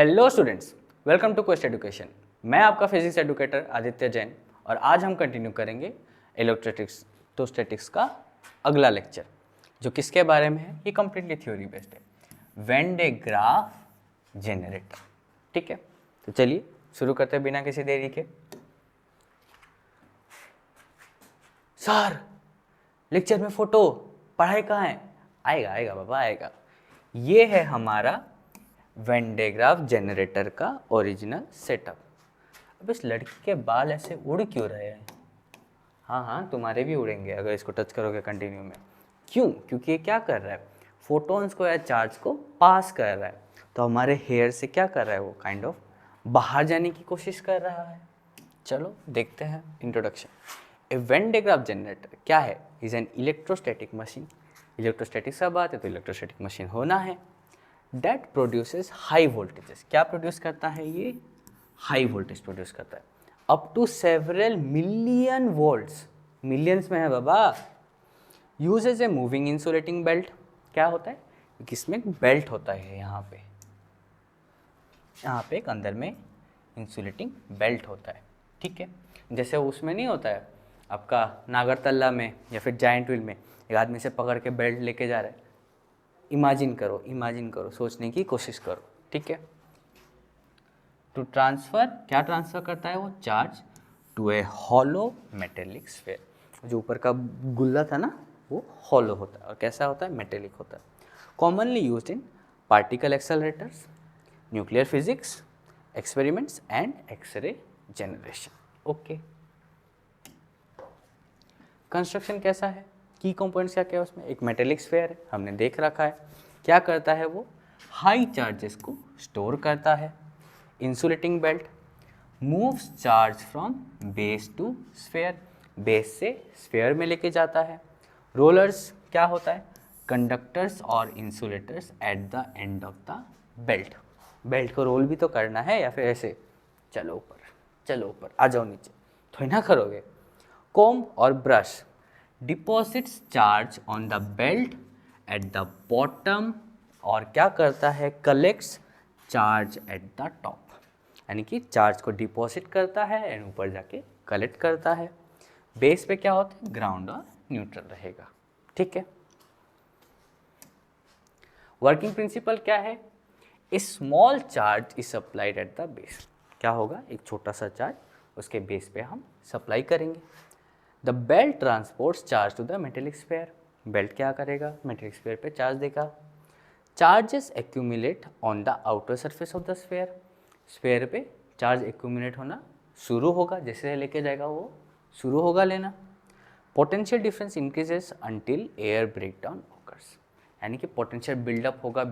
Hello students, welcome to Quest Education. मैं आपका physics educator Aditya Jain और आज हम कंटिन्यू करेंगे इलेक्ट्रोस्टैटिक्स का अगला लेक्चर, जो किसके बारे में है। ये कम्प्लीटली थ्योरी बेस्ड है, वेन डे ग्राफ जेनरेटर। ठीक है, तो चलिए शुरू करते हैं बिना किसी देरी के। सर, लेक्चर में फोटो, पढ़ाई कहाँ है? आएगा आएगा बाबा आएगा। ये है हमारा वेन डे ग्राफ जनरेटर का ओरिजिनल सेटअप। अब इस लड़की के बाल ऐसे उड़ क्यों रहे हैं? हाँ हाँ, तुम्हारे भी उड़ेंगे अगर इसको टच करोगे कंटिन्यू में। क्यों? क्योंकि ये क्या कर रहा है, फोटॉन्स को या चार्ज को पास कर रहा है। तो हमारे हेयर से क्या कर रहा है, वो काइंड ऑफ बाहर जाने की कोशिश कर रहा है। चलो देखते हैं introduction. A Van de Graaff generator क्या है? Is an electrostatic machine. Electrostatic से बात है तो इलेक्ट्रोस्टैटिक मशीन होना है। That produces high voltages. क्या प्रोड्यूस करता है ये? हाई वोल्टेज प्रोड्यूस करता है, up to several million volts. Millions में है बाबा। Uses a moving insulating belt. क्या होता है? इसमें एक बेल्ट होता है यहाँ पे एक अंदर में इंसुलेटिंग बेल्ट होता है। ठीक है, जैसे उसमें नहीं होता है आपका नागरतल्ला में या फिर जायंट व्हील में, एक आदमी से पकड़ के बेल्ट लेके जा रहा है। इमेजिन करो, सोचने की कोशिश करो। ठीक है, टू ट्रांसफर, क्या ट्रांसफर करता है वो? Charge to a hollow metallic sphere. जो ऊपर का गुल्ला था ना, वो हॉलो होता है और कैसा होता है? मेटेलिक होता है। Commonly used in particle accelerators, nuclear physics experiments and X ray generation. Okay, construction कैसा है? की कंपोनेंट्स क्या क्या है उसमें? एक मेटेलिक स्फीयर है, हमने देख रखा है। क्या करता है वो? हाई चार्जेस को स्टोर करता है। Insulating belt moves charge from base to sphere, base से स्फीयर में लेके जाता है। रोलर्स क्या होता है? कंडक्टर्स और insulators at the end of the belt. Belt को रोल भी तो करना है, या फिर ऐसे चलो ऊपर आ जाओ नीचे, थोड़ी ना करोगे। comb और brush deposits charge on the belt at the bottom, और क्या करता है? collects charge at the top, यानी कि चार्ज को डिपॉजिट करता है एंड ऊपर जाके कलेक्ट करता है। बेस पे क्या होता है? ग्राउंड और न्यूट्रल रहेगा। ठीक है, वर्किंग प्रिंसिपल क्या है? A small charge is supplied at the base. क्या होगा? एक छोटा सा चार्ज उसके बेस पे हम सप्लाई करेंगे। The belt transports charge to the metallic sphere. Belt क्या करेगा? मेटेलिक स्फीयर पे चार्ज देगा। Charges accumulate on the outer surface of the sphere. Sphere पे चार्ज एक्यूमुलेट होना शुरू होगा, जैसे लेके जाएगा वो शुरू होगा लेना। Potential difference increases until air breakdown occurs, यानी कि पोटेंशियल बिल्डअप होगा।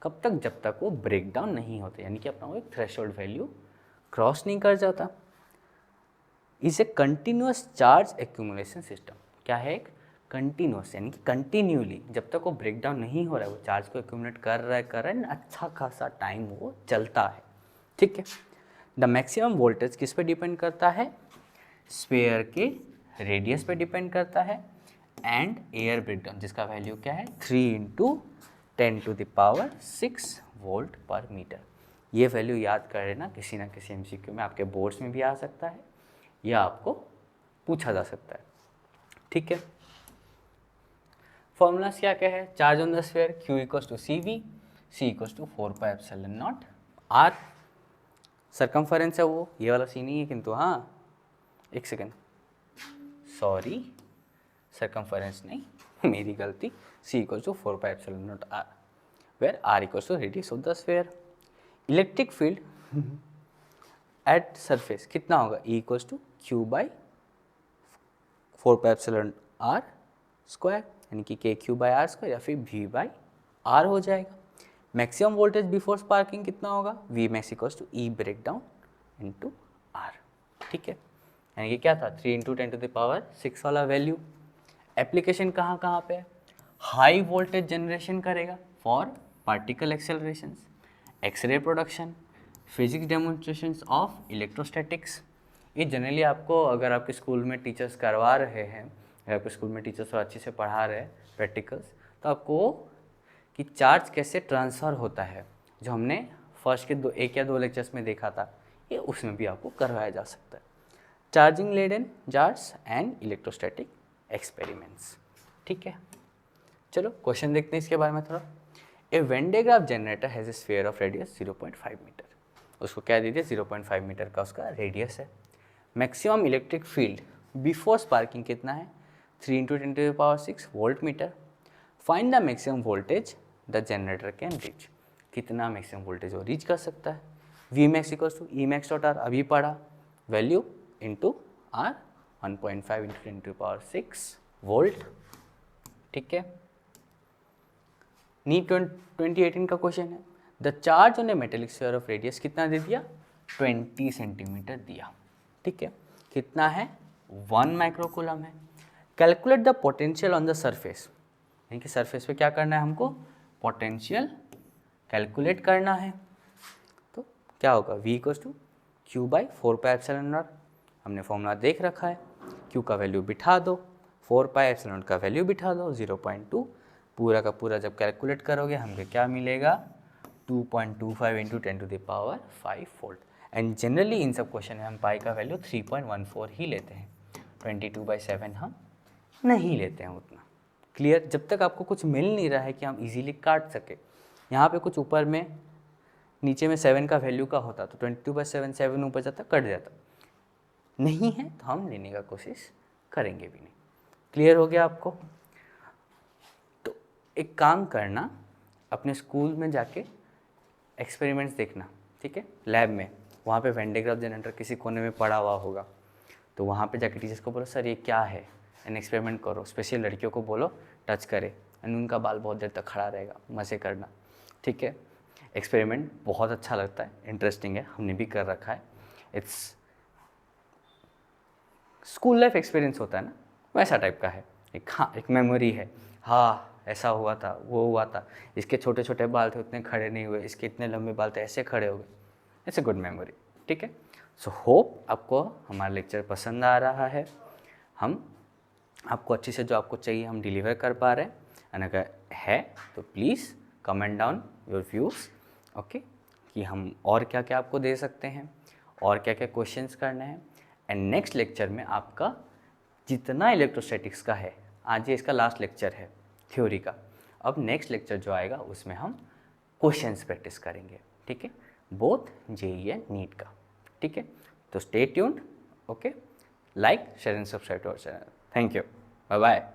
कब तक? जब तक वो ब्रेकडाउन नहीं होते, यानी कि अपना वो एक थ्रेशोल्ड वैल्यू क्रॉस नहीं कर जाता। Is a continuous charge accumulation system. क्या है? एक कंटिन्यूस, यानी कि कंटिन्यूली जब तक वो ब्रेकडाउन नहीं हो रहा है, वो चार्ज को एक्यूमुलेट कर रहा है, अच्छा खासा टाइम वो चलता है। ठीक है, द मैक्सिमम वोल्टेज किस पे डिपेंड करता है? स्फीयर के रेडियस पे डिपेंड करता है एंड एयर ब्रेकडाउन, जिसका वैल्यू क्या है? 3 × 10⁻⁶ वोल्ट पर मीटर। ये वैल्यू याद कर लेना, किसी ना किसी MCQ में आपके बोर्ड्स में भी आ सकता है या आपको पूछा जा सकता है। ठीक है, फॉर्मूलाज क्या क्या है? Charge on the sphere Q = CV, C = 4πε0 R। Circumference है वो, ये वाला सी नहीं है किंतु, हाँ एक सेकेंड, सॉरी, सरकमफरेंस नहीं, मेरी गलती। C = 4πε0 R, where R = radius of the sphere. Electric field at surface कितना होगा? E = Q/4πε0r², यानी कि KQ/r² या फिर V/r हो जाएगा। मैक्सिमम वोल्टेज बिफोर स्पार्किंग कितना होगा? Vmax = E breakdown into R। ठीक है, यानी कि क्या था? 3 × 10⁻⁶ वाला वैल्यू। एप्लीकेशन कहाँ कहाँ पे है? हाई वोल्टेज जनरेशन करेगा for particle accelerations, X-ray production, physics demonstrations of electrostatics. ये जनरली आपको, अगर आपके स्कूल में टीचर्स करवा रहे हैं, अगर आपके स्कूल में टीचर्स अच्छे से पढ़ा रहे हैं प्रैक्टिकल्स, तो आपको कि चार्ज कैसे ट्रांसफ़र होता है, जो हमने फर्स्ट के एक या दो लेक्चर्स में देखा था, ये उसमें भी आपको करवाया जा सकता है। Charging lead jars and electrostatic experiments. ठीक है, चलो क्वेश्चन देखते हैं इसके बारे में थोड़ा। A Van de Graaff generator has a sphere of radius 0.5 metre. उसको क्या दे दिया, 0.5 मीटर का उसका रेडियस है। Maximum electric field before sparking कितना है, 3 × 10⁶ volt metre. Find the maximum voltage the generator can reach. कितना मैक्सिमम वोल्टेज वो रीच कर सकता है। V max equals to E max dot R, अभी पढ़ा, वैल्यू इंटू आर, 1.5 × 10⁶ वोल्ट। ठीक है, नीट 2018 का क्वेश्चन है। The charge on A metallic sphere of radius कितना दे दिया, 20 सेंटीमीटर दिया। ठीक है, कितना है, 1 माइक्रोकूलम है। Calculate the potential on the surface, यानी कि सरफेस पे क्या करना है हमको, पोटेंशियल कैलकुलेट करना है। तो क्या होगा, V = Q/4πε0। हमने फॉर्मूला देख रखा है, Q का वैल्यू बिठा दो, 4πε0 का वैल्यू बिठा दो, 0.2। पूरा का पूरा जब कैलकुलेट करोगे हमको क्या मिलेगा, 2.25 × 10⁵ वोल्ट। एंड जनरली इन सब क्वेश्चन में हम पाई का वैल्यू 3.14 ही लेते हैं, 22/7 हम नहीं लेते हैं उतना। क्लियर, जब तक आपको कुछ मिल नहीं रहा है कि हम इजीली काट सके। यहाँ पे कुछ ऊपर में नीचे में 7 का वैल्यू का होता तो 22/7 7 ऊपर जाता, कट जाता, नहीं है तो हम लेने का कोशिश करेंगे भी नहीं। क्लियर हो गया आपको। तो एक काम करना, अपने स्कूल में जाके एक्सपेरिमेंट्स देखना, ठीक है, लैब में, वहाँ पे वेन डे ग्राफ जनरेटर किसी कोने में पड़ा हुआ होगा, तो वहाँ पे जाके टीचर्स को बोलो सर ये क्या है, एंड एक्सपेरिमेंट करो। स्पेशली लड़कियों को बोलो टच करे, एंड उनका बाल बहुत देर तक खड़ा रहेगा, मज़े करना। ठीक है, एक्सपेरिमेंट बहुत अच्छा लगता है, इंटरेस्टिंग है, हमने भी कर रखा है। इट्स स्कूल लाइफ एक्सपीरियंस होता है ना, वैसा टाइप का है। एक मेमोरी है, हाँ ऐसा हुआ था, वो हुआ था, इसके छोटे छोटे बाल थे उतने खड़े नहीं हुए, इसके इतने लंबे बाल थे ऐसे खड़े हो गए। It's a good memory. ठीक है, सो होप आपको हमारा लेक्चर पसंद आ रहा है। हम आपको अच्छे से जो आपको चाहिए हम डिलीवर कर पा रहे हैं। एंड अगर है तो please comment down your views, okay, कि हम और क्या क्या आपको दे सकते हैं, और क्या क्या क्वेश्चंस करने हैं। एंड नेक्स्ट लेक्चर में आपका जितना इलेक्ट्रोस्टैटिक्स का है, आज ये इसका लास्ट लेक्चर है थ्योरी का, अब नेक्स्ट लेक्चर जो आएगा उसमें हम क्वेश्चंस प्रैक्टिस करेंगे। ठीक है, बोथ जेईई एंड नीट का। ठीक है, तो stay tuned, okay, like share and subscribe to our channel. Thank you, bye bye.